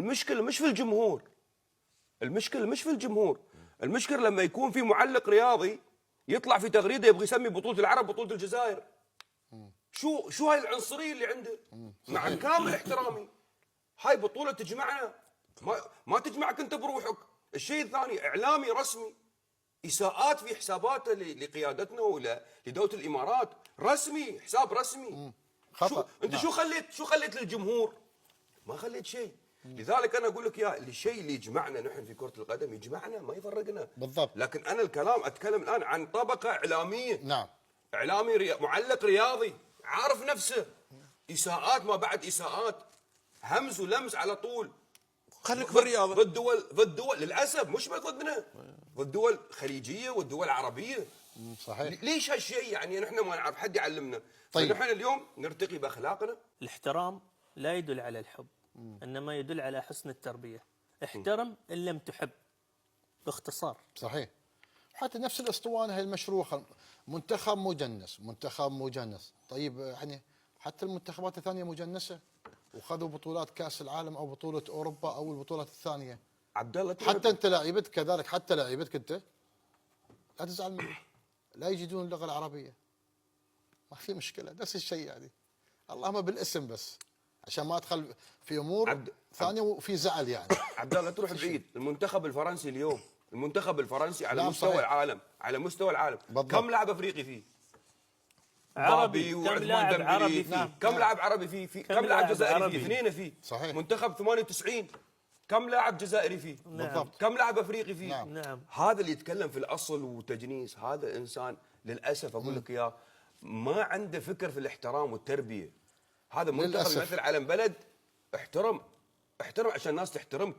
المشكله مش في الجمهور، المشكله مش في الجمهور، المشكله لما يكون في معلق رياضي يطلع في تغريده يبغى يسمي بطوله العرب بطوله الجزائر. شو هاي العنصريه اللي عنده؟ مع كامل احترامي، هاي بطوله تجمعنا، ما تجمعك انت بروحك. الشيء الثاني، اعلامي رسمي اساءات في حساباته لقيادتنا ولا لدوله الامارات، رسمي، حساب رسمي. خطأ. انت نعم. شو خليت للجمهور؟ ما خليت شيء. لذلك انا اقول لك يا الشيء اللي يجمعنا نحن في كره القدم يجمعنا ما يفرقنا بالضبط. لكن انا اتكلم الان عن طبقه اعلاميه. نعم. اعلامي معلق رياضي عارف نفسه، اساءات ما بعد اساءات، همز ولمز على طول. خليك في الرياضه. ضد دول للاسف، مش بس ضدنا، ضد دول خليجيه والدول العربيه. صحيح. ليش هالشيء؟ يعني نحن ما نعرف، حد يعلمنا. طيب. فنحن اليوم نرتقي باخلاقنا. الاحترام لا يدل على الحب، إنما يدل على حسن التربية. احترم إن لم تحب، باختصار. صحيح. حتى نفس الاسطوانه هي المشروخه، منتخب مجنس. طيب يعني حتى المنتخبات الثانيه مجنسه وخذوا بطولات كاس العالم او بطوله اوروبا او البطولات الثانيه. عبد الله حتى انت لاعيبتك كذلك، حتى لاعيبتك انت لا تزعل منهم، لا يجدون اللغه العربيه، ما في مشكله، نفس الشيء يعني، اللهم بالاسم بس عشان ما ادخل في امور ثانيه وفي زعل يعني. عبد الله تروح بعيد، المنتخب الفرنسي اليوم، المنتخب الفرنسي على نعم مستوى صحيح. العالم، على مستوى العالم، بالضبط. كم لاعب افريقي فيه؟ عربي، بابي كم وعثمان لاعب ديمبلي عربي فيه. فيه؟ كم لاعب عربي فيه؟ كم لاعب جزائري فيه؟ اثنين فيه. صحيح. منتخب 98 كم لاعب جزائري فيه؟ بالضبط. كم لاعب افريقي فيه؟ نعم. هذا اللي يتكلم في الاصل وتجنيس، هذا انسان للاسف اقول لك اياه ما عنده فكر في الاحترام والتربيه. هذا منتخب للأسف. يمثل علم بلد، احترم عشان الناس تحترمك.